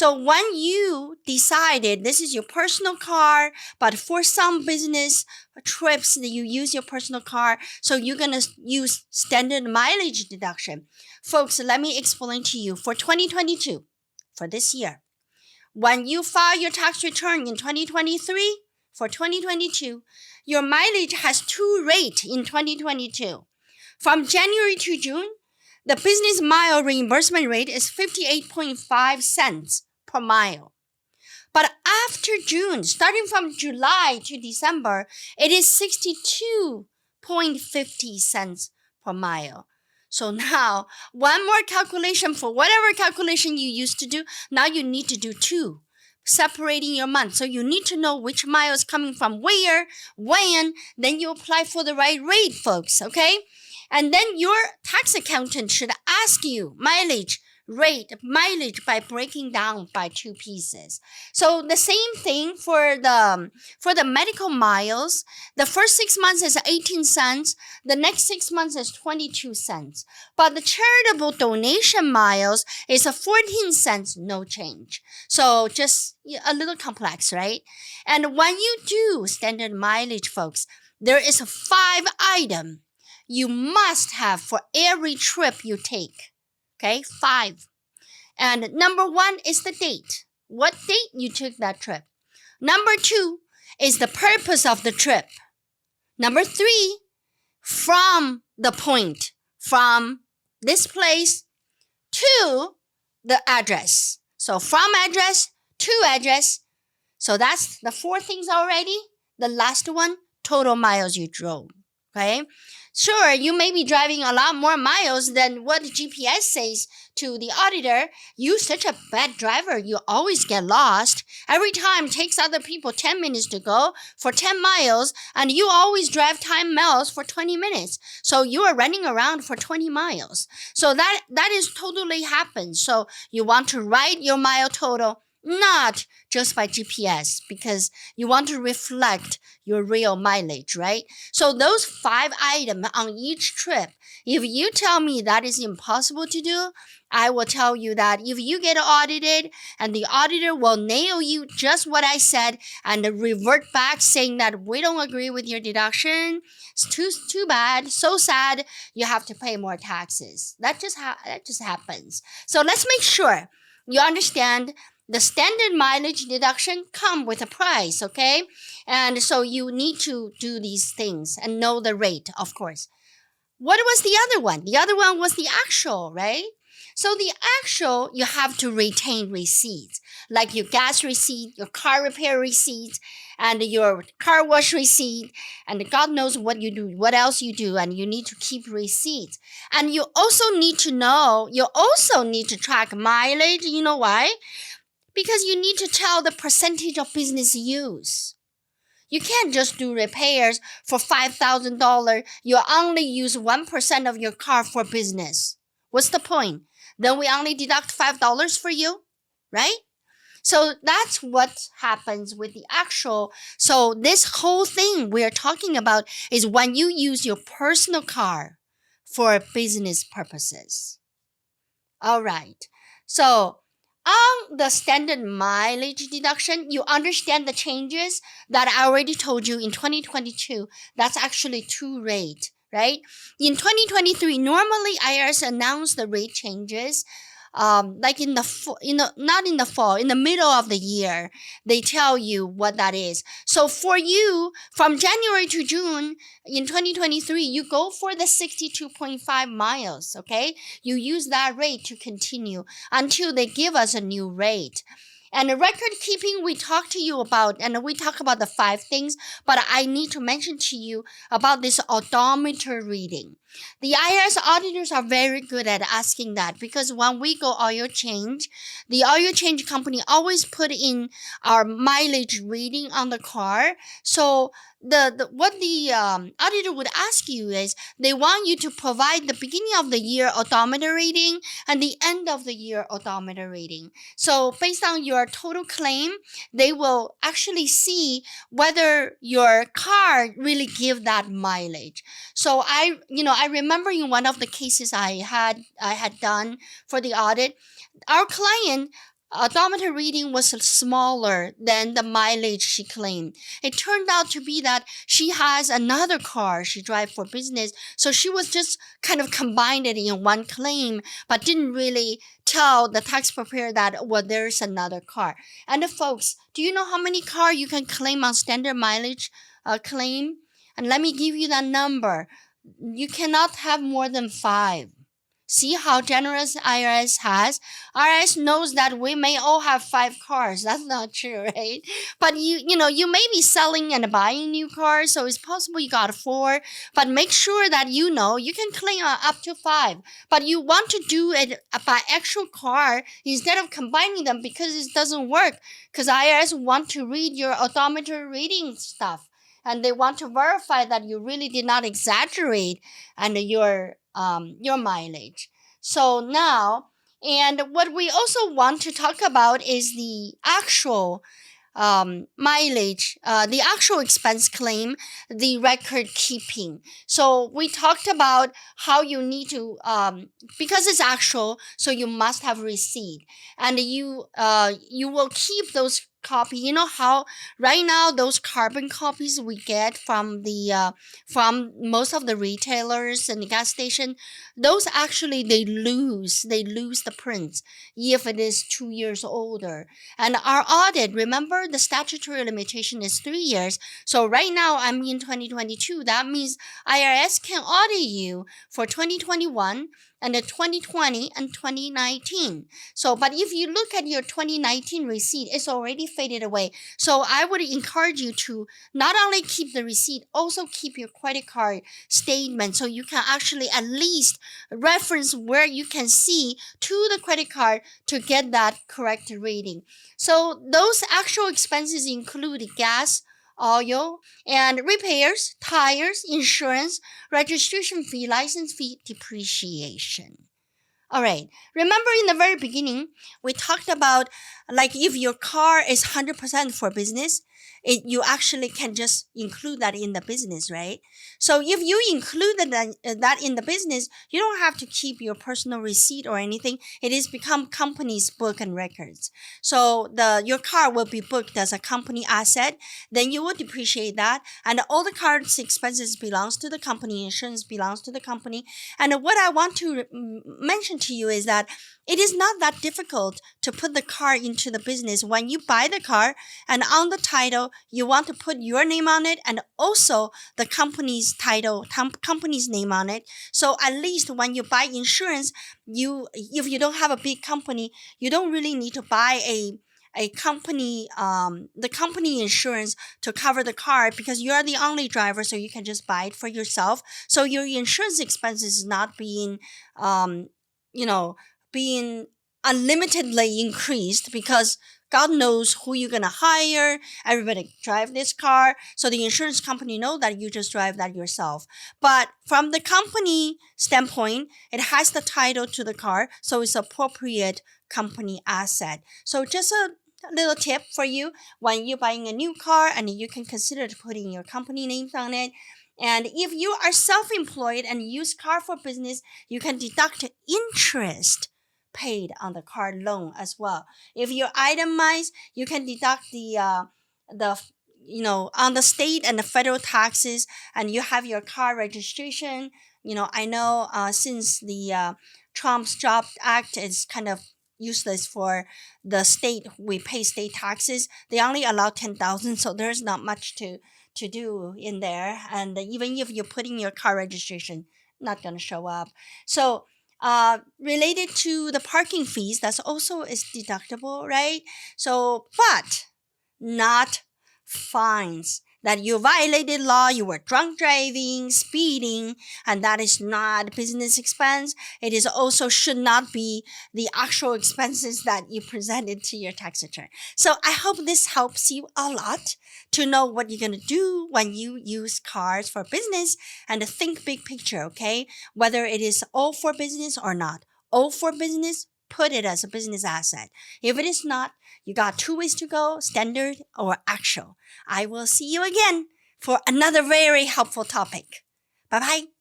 So when you decided this is your personal car, but for some business trips that you use your personal car, so you're going to use standard mileage deduction. Folks, let me explain to you. For 2022, for this year, when you file your tax return in 2023, for 2022, your mileage has two rates in 2022. From January to June, the business mile reimbursement rate is 58.5 cents per mile. But after June, starting from July to December, it is 62.50 cents per mile. So now, one more calculation for whatever calculation you used to do, now you need to do two, separating your month. So you need to know which mile is coming from where, when, then you apply for the right rate, folks, okay? And then your tax accountant should ask you mileage by breaking down by two pieces. So the same thing for the medical miles. The first 6 months is 18 cents. The next 6 months is 22 cents. But the charitable donation miles is a 14 cents, no change. So just a little complex, right? And when you do standard mileage, folks, there is a 5 item you must have for every trip you take. Okay, 5. And number 1 is the date. What date you took that trip. Number 2 is the purpose of the trip. Number 3, from the point, from this place to the address. So from address to address. So that's the 4 things already. The last one, total miles you drove. Okay. Sure, you may be driving a lot more miles than what the GPS says to the auditor. You're such a bad driver. You always get lost. Every time it takes other people 10 minutes to go for 10 miles, and you always drive 10 miles for 20 minutes. So you are running around for 20 miles. So that is totally happens. So you want to write your mile total, not just by GPS, because you want to reflect your real mileage, right? So those 5 items on each trip, if you tell me that is impossible to do, I will tell you that if you get audited and the auditor will nail you just what I said and revert back saying that we don't agree with your deduction, it's too bad, so sad, you have to pay more taxes. That just happens. So let's make sure you understand the standard mileage deduction come with a price, okay? And so you need to do these things and know the rate, of course. What was the other one? The other one was the actual, right? So the actual, you have to retain receipts, like your gas receipt, your car repair receipt, and your car wash receipt, and God knows what you do, what else you do, and you need to keep receipts. And you also need to track mileage. You know why? Because you need to tell the percentage of business use. You can't just do repairs for $5,000. You only use 1% of your car for business. What's the point? Then we only deduct $5 for you, right? So that's what happens with the actual. So this whole thing we're talking about is when you use your personal car for business purposes. All right. So on the standard mileage deduction, you understand the changes that I already told you in 2022. That's actually 2 rate, right? In 2023, normally IRS announced the rate changes like in the middle of the year, they tell you what that is. So for you, from January to June in 2023, you go for the 62.5 miles, okay? You use that rate to continue until they give us a new rate. And the record keeping we talked to you about, and we talk about the 5 things, but I need to mention to you about this odometer reading. The IRS auditors are very good at asking that because when we go oil change, the oil change company always put in our mileage reading on the car. So what the auditor would ask you is they want you to provide the beginning of the year odometer reading and the end of the year odometer reading. So based on your total claim, they will actually see whether your car really give that mileage. So I remember in one of the cases I had done for the audit, our client odometer reading was smaller than the mileage she claimed. It turned out to be that she has another car she drives for business, so she was just kind of combined it in one claim, but didn't really tell the tax preparer that, well, there's another car. And folks, do you know how many car you can claim on standard mileage claim? And let me give you that number. You cannot have more than 5. See how generous IRS has? IRS knows that we may all have 5 cars. That's not true, right? But you may be selling and buying new cars, so it's possible you got 4. But make sure that you can claim up to 5. But you want to do it by actual car instead of combining them because it doesn't work. Because IRS want to read your odometer reading stuff. And they want to verify that you really did not exaggerate and your mileage. So now, and what we also want to talk about is the actual mileage, the actual expense claim, the record keeping. So we talked about how you need to, because it's actual, so you must have receipt, and you will keep those copy. You know how right now those carbon copies we get from the from most of the retailers and the gas station, those actually they lose the prints if it is 2 years older. And our audit, remember the statutory limitation is 3 years. So right now I'm in 2022. That means IRS can audit you for 2021 and the 2020 and 2019. So, but if you look at your 2019 receipt, it's already faded away. So I would encourage you to not only keep the receipt, also keep your credit card statement so you can actually at least reference where you can see to the credit card to get that correct rating. So those actual expenses include gas, oil, and repairs, tires, insurance, registration fee, license fee, depreciation. All right. Remember in the very beginning, we talked about like if your car is 100% for business, you actually can just include that in the business, right? So if you included that in the business, you don't have to keep your personal receipt or anything. It is become company's book and records. So your car will be booked as a company asset. Then you will depreciate that, and all the car's expenses belongs to the company. Insurance belongs to the company. And what I want to mention to you is that it is not that difficult to put the car into the business. When you buy the car and on the title, you want to put your name on it and also the company's title, company's name on it. So at least when you buy insurance, if you don't have a big company, you don't really need to buy a company, the company insurance to cover the car because you're the only driver, so you can just buy it for yourself. So your insurance expenses is not being, being unlimitedly increased because God knows who you're going to hire. Everybody drive this car. So the insurance company know that you just drive that yourself. But from the company standpoint, it has the title to the car. So it's appropriate company asset. So just a little tip for you when you're buying a new car, and you can consider putting your company names on it. And if you are self-employed and use car for business, you can deduct interest paid on the car loan as well. If you itemize, you can deduct on the state and the federal taxes, and you have your car registration. I know since the Trump's Job Act is kind of useless for the state, we pay state taxes. They only allow 10,000, so there's not much to do in there. And even if you're putting your car registration, not going to show up. So related to the parking fees, that's also is deductible, right? So, but not fines. That you violated law, you were drunk driving, speeding, and that is not business expense. It is also should not be the actual expenses that you presented to your tax return. So I hope this helps you a lot to know what you're going to do when you use cars for business, and to think big picture, okay? Whether it is all for business or not. All for business, put it as a business asset. If it is not, you got 2 ways to go, standard or actual. I will see you again for another very helpful topic. Bye-bye.